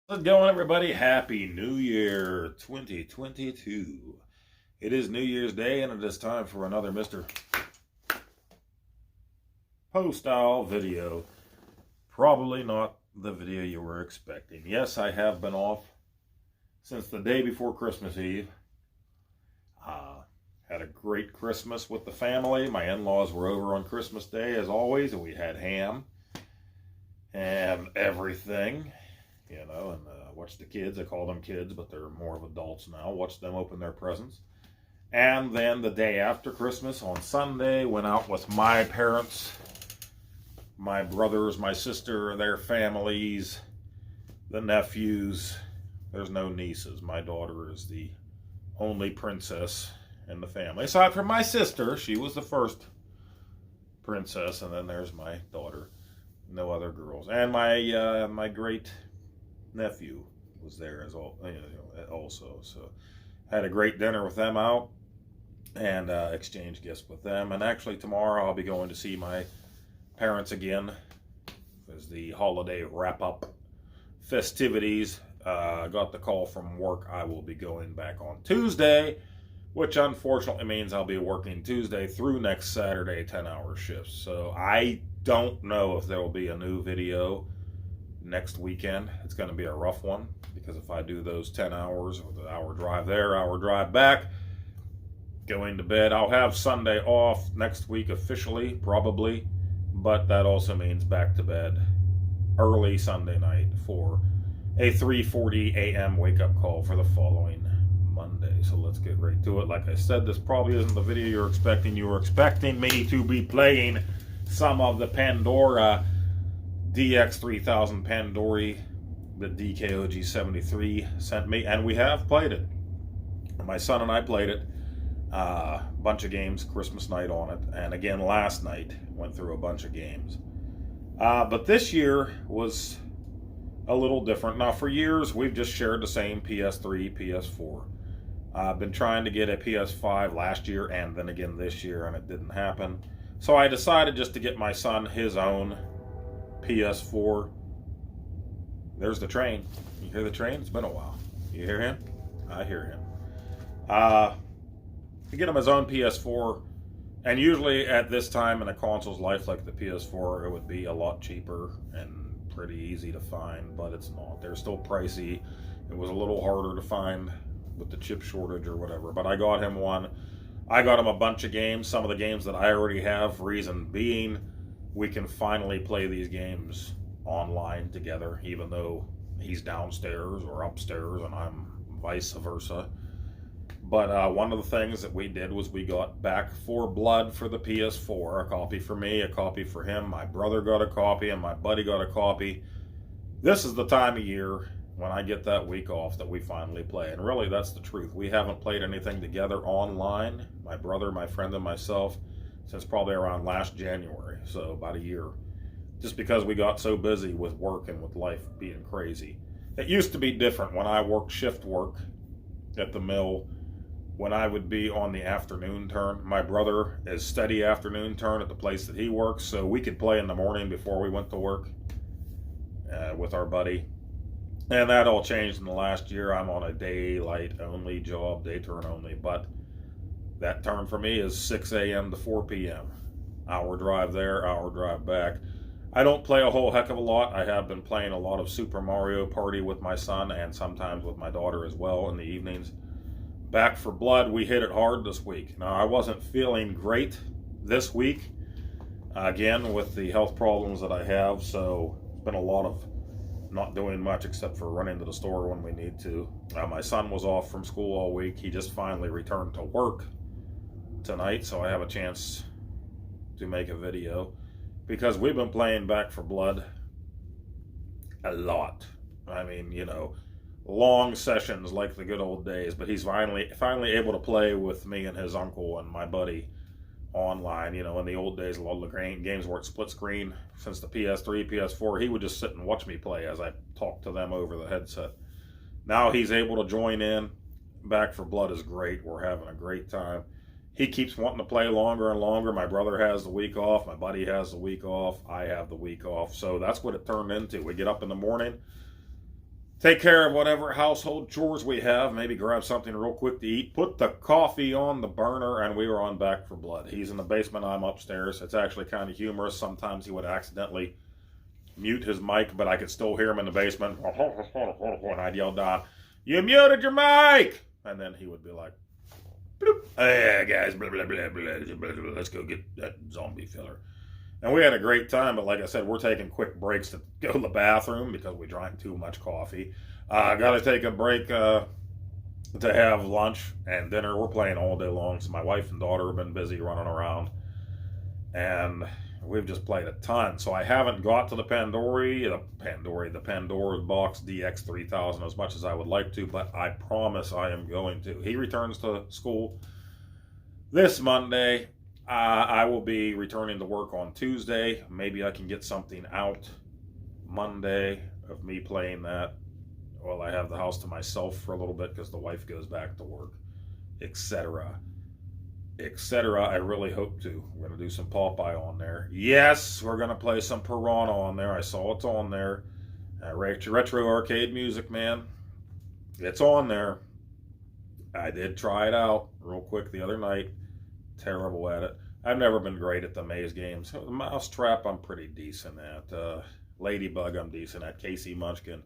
How's it going, everybody? Happy New Year 2022. It is New Year's Day, and it is time for another Mr. Poestyle video. Probably not the video you were expecting. Yes, I have been off since the day before Christmas Eve. Had a great Christmas with the family. My in-laws were over on Christmas Day, as always, and we had ham and everything. And watch the kids. I call them kids, but they're more of adults now. Watch them open their presents. And then the day after Christmas, on Sunday, went out with my parents, my brothers, my sister, their families, the nephews. There's no nieces. My daughter is the only princess in the family. Aside from my sister, she was the first princess, and then there's my daughter. No other girls. And my great nephew was there as also. So had a great dinner with them out and exchanged gifts with them. And actually tomorrow I'll be going to see my parents again as the holiday wrap-up festivities. Got the call from work. I will be going back on Tuesday, which unfortunately means I'll be working Tuesday through next Saturday, 10-hour shifts. So I don't know if there will be a new video next weekend. It's going to be a rough one, because if I do those 10 hours, or the hour drive there, hour drive back, going to bed, I'll have Sunday off next week officially, probably, but that also means back to bed early Sunday night for a 3:40 a.m. wake-up call for the following Monday. So let's get right to it. Like I said, this probably isn't the video you're expecting. You were expecting me to be playing some of the Pandora DX3000 Pandori that DKOG73 sent me, and we have played it. My son and I played it. A bunch of games Christmas night on it, and again last night went through a bunch of games. But this year was a little different. Now, for years we've just shared the same PS3, PS4. I've been trying to get a PS5 last year and then again this year, and it didn't happen. So I decided just to get my son his own PS4. There's the train. You hear the train? It's been a while. You hear him? I hear him. To get him his own PS4, and usually at this time in a console's life like the PS4, it would be a lot cheaper and pretty easy to find, but it's not. They're still pricey. It was a little harder to find with the chip shortage or whatever, but I got him one. I got him a bunch of games, some of the games that I already have, reason being we can finally play these games online together, even though he's downstairs or upstairs and I'm vice versa. But one of the things that we did was we got Back 4 Blood for the PS4, a copy for me, a copy for him. My brother got a copy and my buddy got a copy. This is the time of year when I get that week off that we finally play. And really, that's the truth. We haven't played anything together online, my brother, my friend, and myself, since probably around last January, so about a year. Just because we got so busy with work and with life being crazy. It used to be different when I worked shift work at the mill. When I would be on the afternoon turn, my brother is steady afternoon turn at the place that he works, so we could play in the morning before we went to work with our buddy. And that all changed in the last year. I'm on a daylight only job, day turn only, but that turn for me is 6 a.m. to 4 p.m. Hour drive there, hour drive back. I don't play a whole heck of a lot. I have been playing a lot of Super Mario Party with my son and sometimes with my daughter as well in the evenings. Back 4 Blood, we hit it hard this week. Now, I wasn't feeling great this week, again, with the health problems that I have, so it's been a lot of not doing much except for running to the store when we need to. My son was off from school all week. He just finally returned to work tonight, so I have a chance to make a video, because we've been playing Back 4 Blood a lot. I mean, long sessions like the good old days, but he's finally able to play with me and his uncle and my buddy online. In the old days, a lot of the games were split screen. Since the PS3, PS4, he would just sit and watch me play as I talked to them over the headset. Now he's able to join in. Back 4 Blood is great. We're having a great time. He keeps wanting to play longer and longer. My brother has the week off. My buddy has the week off. I have the week off. So that's what it turned into. We get up in the morning. take care of whatever household chores we have, maybe grab something real quick to eat, put the coffee on the burner, and we were on Back for Blood. He's in the basement, I'm upstairs. It's actually kind of humorous. Sometimes he would accidentally mute his mic, but I could still hear him in the basement. And I'd yell down, "You muted your mic!" And then he would be like, bloop, "Hey guys, blah, blah, blah, blah, blah, blah, let's go get that zombie filler." And we had a great time, but like I said, we're taking quick breaks to go to the bathroom because we drank too much coffee. Got to take a break to have lunch and dinner. We're playing all day long, so my wife and daughter have been busy running around. And we've just played a ton. So I haven't got to the Pandora's box DX3000 as much as I would like to, but I promise I am going to. He returns to school this Monday. I will be returning to work on Tuesday. Maybe I can get something out Monday of me playing that while I have the house to myself for a little bit because the wife goes back to work, etc. etc. I really hope to. We're going to do some Popeye on there. Yes, we're going to play some Piranha on there. I saw it's on there. Retro arcade music, man. It's on there. I did try it out real quick the other night. Terrible at it. I've never been great at the maze games. The Mousetrap, I'm pretty decent at. Ladybug, I'm decent at. Casey Munchkin.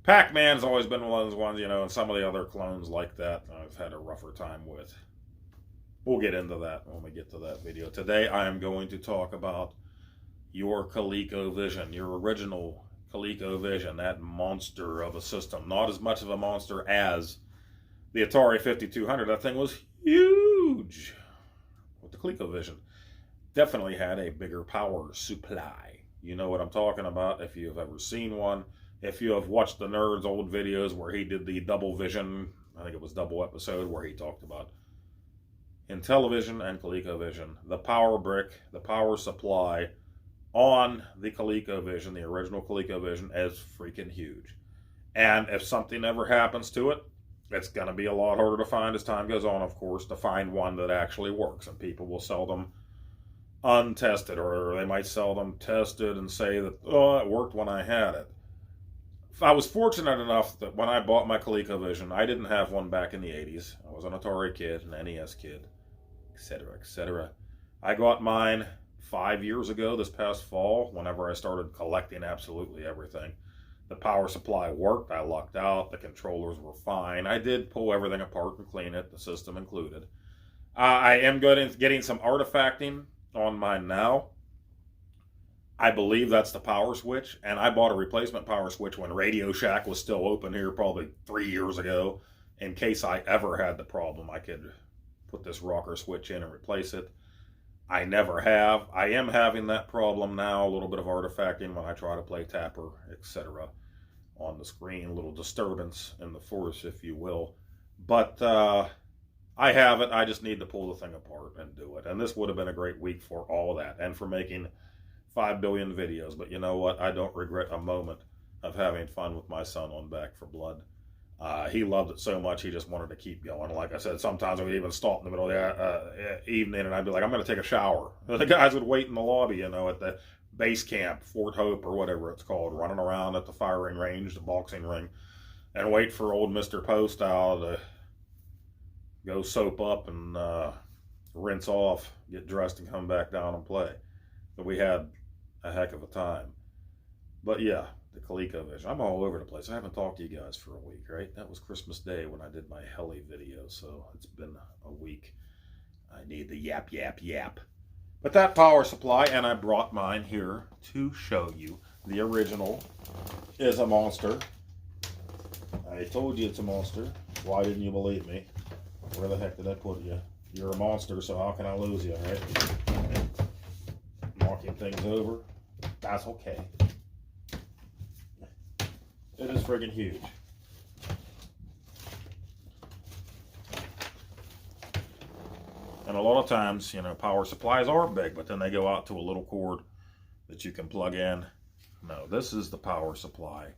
Pac-Man's always been one of those ones, and some of the other clones like that I've had a rougher time with. We'll get into that when we get to that video. Today I am going to talk about your Colecovision, your original Colecovision, that monster of a system. Not as much of a monster as the Atari 5200. That thing was huge. With the Colecovision, definitely had a bigger power supply. You know what I'm talking about if you've ever seen one. If you have watched the Nerd's old videos where he did the double vision, I think it was double episode, where he talked about Intellivision and ColecoVision, the power brick, the power supply on the ColecoVision, the original ColecoVision, is freaking huge. And if something ever happens to it, it's going to be a lot harder to find as time goes on, of course, to find one that actually works. And people will sell them untested, or they might sell them tested and say that, oh, it worked when I had it. I was fortunate enough that when I bought my ColecoVision, I didn't have one back in the 80s. I was an Atari kid, an NES kid, etc., etc. I got mine 5 years ago this past fall, whenever I started collecting absolutely everything. The power supply worked. I lucked out. The controllers were fine. I did pull everything apart and clean it, the system included. I am getting some artifacting on mine now. I believe that's the power switch, and I bought a replacement power switch when Radio Shack was still open here probably 3 years ago. In case I ever had the problem, I could put this rocker switch in and replace it. I never have. I am having that problem now, a little bit of artifacting when I try to play Tapper, etc. on the screen, a little disturbance in the force, if you will. But I have it. I just need to pull the thing apart and do it. And this would have been a great week for all of that and for making 5 billion videos. But you know what? I don't regret a moment of having fun with my son on Back for Blood. He loved it so much, he just wanted to keep going. Like I said, sometimes I would even stop in the middle of the evening and I'd be like, I'm going to take a shower. The guys would wait in the lobby, at the base camp, Fort Hope or whatever it's called, running around at the firing range, the boxing ring, and wait for old Mr. Poestyle to go soap up and rinse off, get dressed and come back down and play. But we had a heck of a time. But yeah, the ColecoVision. I'm all over the place. I haven't talked to you guys for a week, right? That was Christmas Day when I did my heli video, so it's been a week. I need the yap, yap, yap. But that power supply, and I brought mine here to show you. The original is a monster. I told you it's a monster. Why didn't you believe me? Where the heck did I put you? You're a monster, so how can I lose you, right? Knocking things over. That's okay. It is friggin' huge. And a lot of times, power supplies are big, but then they go out to a little cord that you can plug in. No, this is the power supply.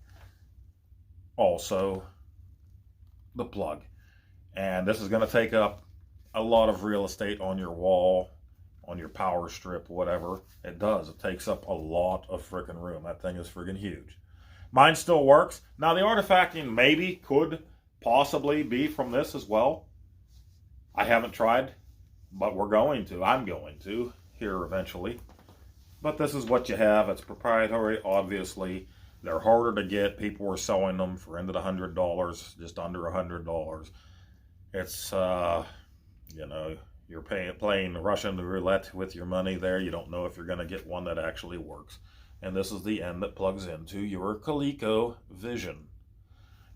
Also, the plug. And this is going to take up a lot of real estate on your wall, on your power strip, whatever. It does. It takes up a lot of frickin' room. That thing is friggin' huge. Mine still works. Now, the artifacting maybe could possibly be from this as well. I haven't tried, but we're going to. I'm going to here eventually. But this is what you have. It's proprietary, obviously. They're harder to get. People are selling them for into the $100, just under $100. It's, you know, you're playing Russian roulette with your money there. You don't know if you're going to get one that actually works. And this is the end that plugs into your ColecoVision.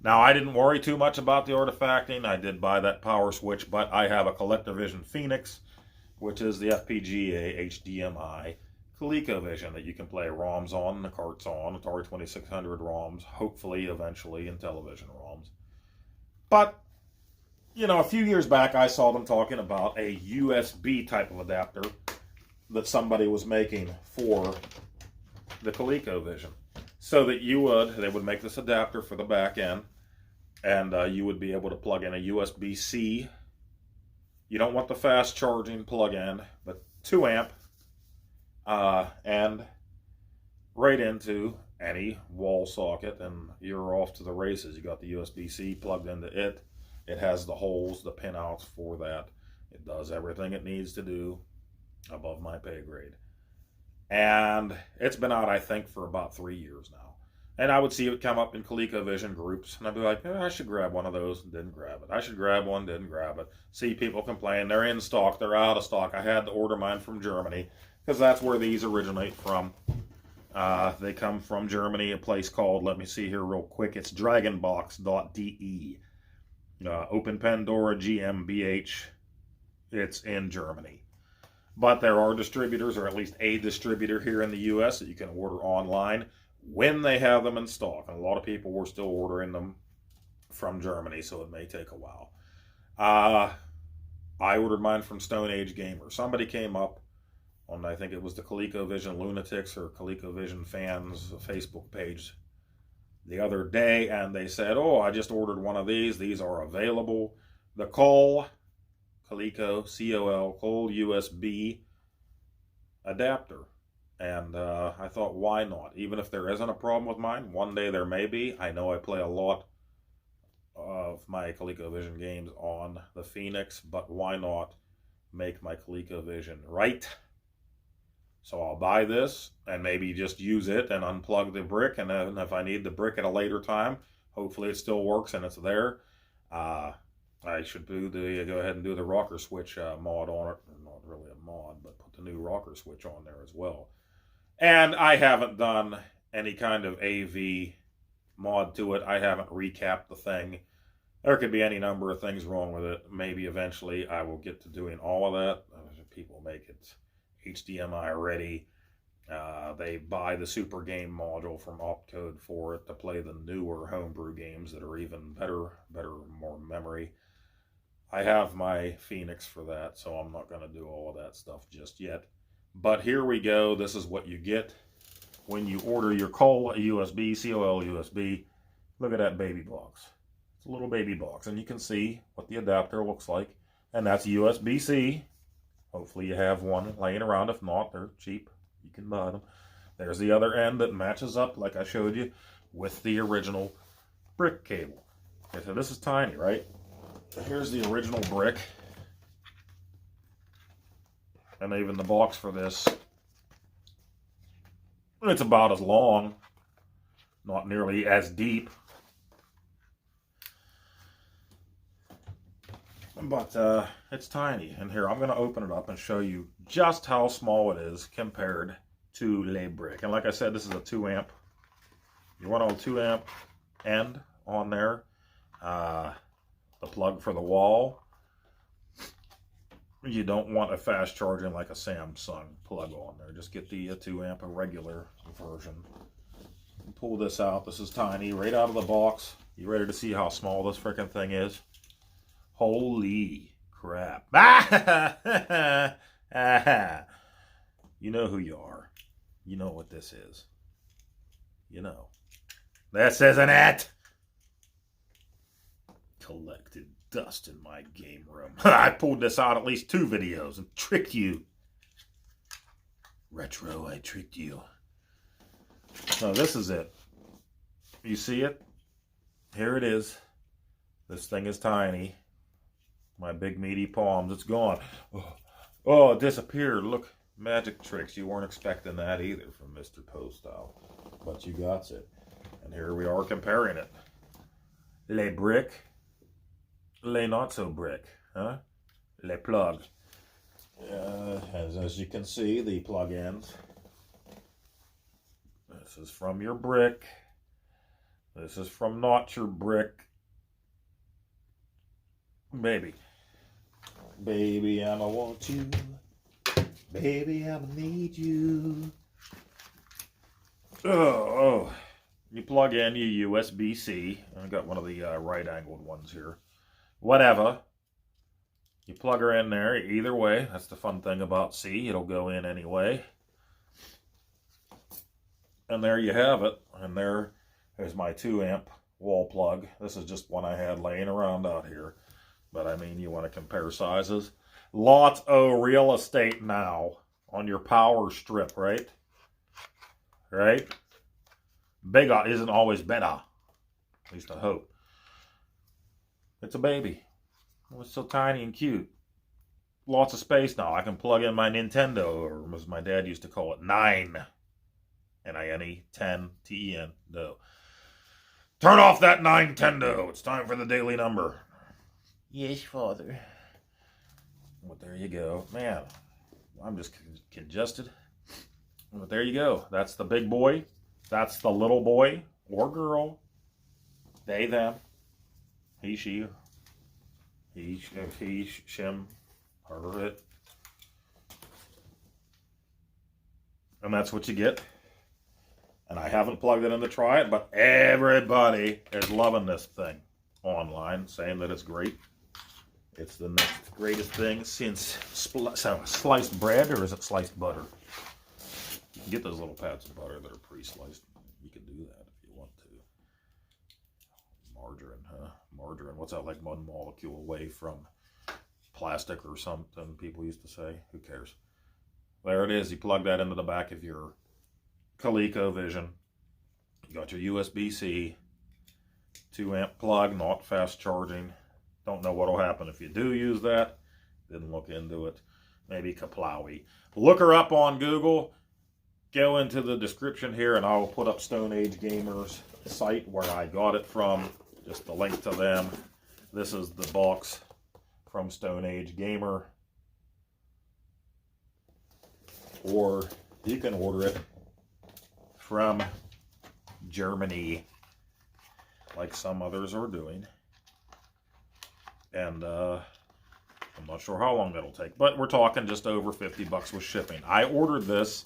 Now, I didn't worry too much about the artifacting. I did buy that power switch, but I have a ColecoVision Phoenix, which is the FPGA HDMI ColecoVision that you can play ROMs on, the carts on, Atari 2600 ROMs, hopefully, eventually, in television ROMs. But, you know, a few years back, I saw them talking about a USB type of adapter that somebody was making for the ColecoVision. So that they would make this adapter for the back end, and you would be able to plug in a USB-C. You don't want the fast charging plug-in, but 2 amp, and right into any wall socket, and you're off to the races. You got the USB-C plugged into it. It has the holes, the pinouts for that. It does everything it needs to do above my pay grade. And it's been out, I think, for about 3 years now. And I would see it come up in ColecoVision groups, and I'd be like, I should grab one of those, didn't grab it. I should grab one, didn't grab it. See people complain, they're in stock, they're out of stock. I had to order mine from Germany, because that's where these originate from. They come from Germany, a place called, let me see here real quick, it's dragonbox.de. Open Pandora GmbH, it's in Germany. But there are distributors, or at least a distributor here in the U.S. that you can order online when they have them in stock. And a lot of people were still ordering them from Germany, so it may take a while. I ordered mine from Stone Age Gamer. Somebody came up on, I think it was the ColecoVision Lunatics or ColecoVision Fans Facebook page the other day, and they said, oh, I just ordered one of these. These are available. The COL USB adapter. And I thought, why not? Even if there isn't a problem with mine, one day there may be. I know I play a lot of my ColecoVision games on the Phoenix, but why not make my ColecoVision right? So I'll buy this and maybe just use it and unplug the brick, and then if I need the brick at a later time, hopefully it still works and it's there. I should go ahead and do the rocker switch mod on it. Not really a mod, but put the new rocker switch on there as well. And I haven't done any kind of AV mod to it. I haven't recapped the thing. There could be any number of things wrong with it. Maybe eventually I will get to doing all of that. People make it HDMI ready. They buy the Super Game module from Opcode for it to play the newer homebrew games that are even better, more memory. I have my Phoenix for that, so I'm not going to do all of that stuff just yet. But here we go. This is what you get when you order your COL USB, COL USB. Look at that baby box. It's a little baby box, and you can see what the adapter looks like. And that's USB-C. Hopefully you have one laying around. If not, they're cheap. You can buy them. There's the other end that matches up, like I showed you, with the original brick cable. Okay, so this is tiny, right? Here's the original brick. And even the box for this, it's about as long, not nearly as deep. But it's tiny. And here, I'm going to open it up and show you just how small it is compared to Le Brick. And like I said, this is a 2 amp. You want a 2 amp end on there. The plug for the wall. You don't want a fast charging like a Samsung plug on there. Just get the 2 amp, a regular version. Pull this out. This is tiny, right out of the box. You ready to see how small this freaking thing is? Holy crap. You know who you are. You know what this is. You know. This isn't it. Collected dust in my game room. I pulled this out at least 2 videos and tricked you. Retro, I tricked you. So this is it. You see it? Here it is. This thing is tiny. My big meaty palms. It's gone. Oh, it disappeared. Look, magic tricks. You weren't expecting that either from Mr. Poestyle. But you got it. And here we are comparing it. Les brick. Les not so brick. Huh? Les plug. As you can see, the plug ends. This is from your brick. This is from not your brick. Baby. Baby, I'ma want you. Baby, I'ma need you. Oh. You plug in your USB-C. I got one of the right-angled ones here. Whatever. You plug her in there either way. That's the fun thing about C. It'll go in anyway. And there you have it. And there's my 2-amp wall plug. This is just one I had laying around out here. But I mean, you want to compare sizes. Lots of real estate now on your power strip, right? Right? Bigger isn't always better. At least I hope. It's a baby. Oh, it's so tiny and cute. Lots of space now. I can plug in my Nintendo, or as my dad used to call it, 9. N-I-N-E, 10, T-E-N, no. Turn off that Nintendo. It's time for the daily number. Yes, Father. But there you go. Man, I'm just congested. But there you go. That's the big boy. That's the little boy or girl. They, them. He, she. He, shim, her, it. And that's what you get. And I haven't plugged it in to try it, but everybody is loving this thing online, saying that it's great. It's the next greatest thing since sliced bread, or is it sliced butter? You can get those little pads of butter that are pre-sliced. You can do that if you want to. Margarine, huh? Margarine. What's that, like one molecule away from plastic or something people used to say? Who cares? There it is. You plug that into the back of your Colecovision. You got your USB-C, 2-amp plug, not fast charging. Don't know what'll happen if you do use that. Didn't look into it. Maybe Kaplowy. Look her up on Google. Go into the description here and I'll put up Stone Age Gamer's site where I got it from. Just the link to them. This is the box from Stone Age Gamer. Or you can order it from Germany, like some others are doing. And I'm not sure how long that'll take, but we're talking just over $50 with shipping. I ordered this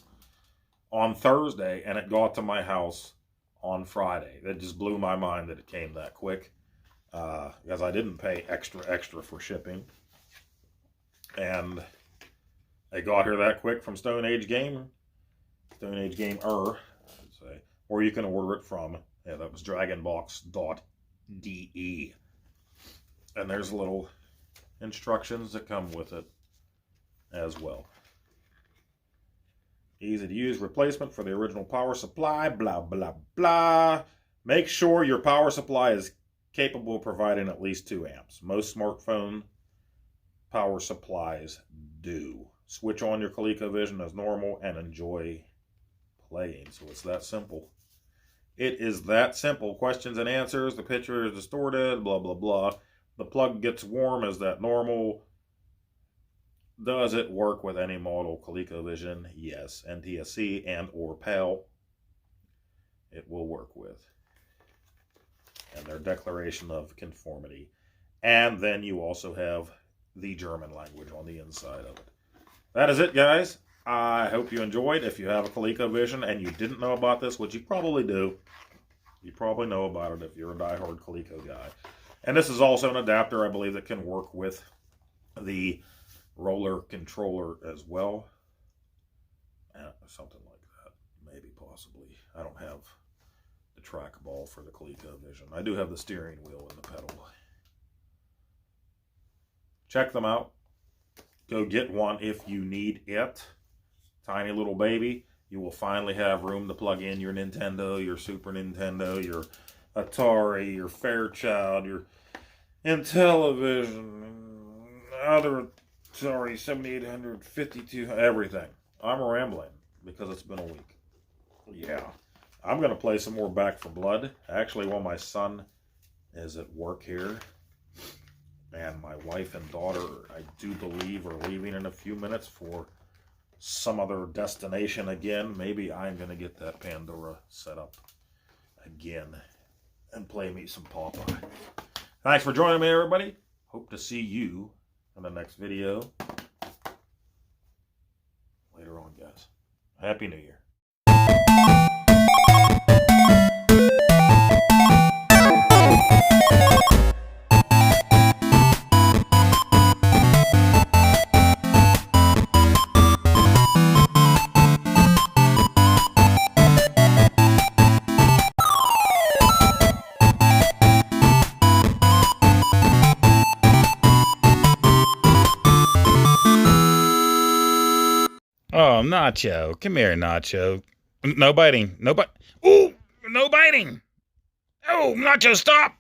on Thursday and it got to my house on Friday. It just blew my mind that it came that quick, because I didn't pay extra for shipping. And it got here that quick from Stone Age Gamer, I should say. Or you can order it from, that was dragonbox.de. And there's little instructions that come with it as well. Easy to use replacement for the original power supply, blah, blah, blah. Make sure your power supply is capable of providing at least 2 amps. Most smartphone power supplies do. Switch on your ColecoVision as normal and enjoy playing. So it's that simple. It is that simple. Questions and answers. The picture is distorted, blah, blah, blah. The plug gets warm. Is that normal? Does it work with any model ColecoVision? Yes. NTSC and or PAL. It will work with. And their declaration of conformity. And then you also have the German language on the inside of it. That is it, guys. I hope you enjoyed. If you have a ColecoVision and you didn't know about this, which you probably do, you probably know about it if you're a diehard Coleco guy. And this is also an adapter, I believe, that can work with the roller controller as well. Something like that. Maybe, possibly. I don't have the trackball for the ColecoVision. I do have the steering wheel and the pedal. Check them out. Go get one if you need it. Tiny little baby. You will finally have room to plug in your Nintendo, your Super Nintendo, your Atari, your Fairchild, your Intellivision, other Atari 7800, 52, everything. I'm rambling because it's been a week. Yeah. I'm going to play some more Back for Blood. Actually, while my son is at work here, and my wife and daughter, I do believe, are leaving in a few minutes for some other destination again. Maybe I'm going to get that Pandora set up again and play me some Popeye. Thanks for joining me, everybody. Hope to see you in the next video. Later on, guys. Happy New Year. Oh, Nacho. Come here, Nacho. No biting. No bite. Ooh, no biting. Oh, Nacho, stop.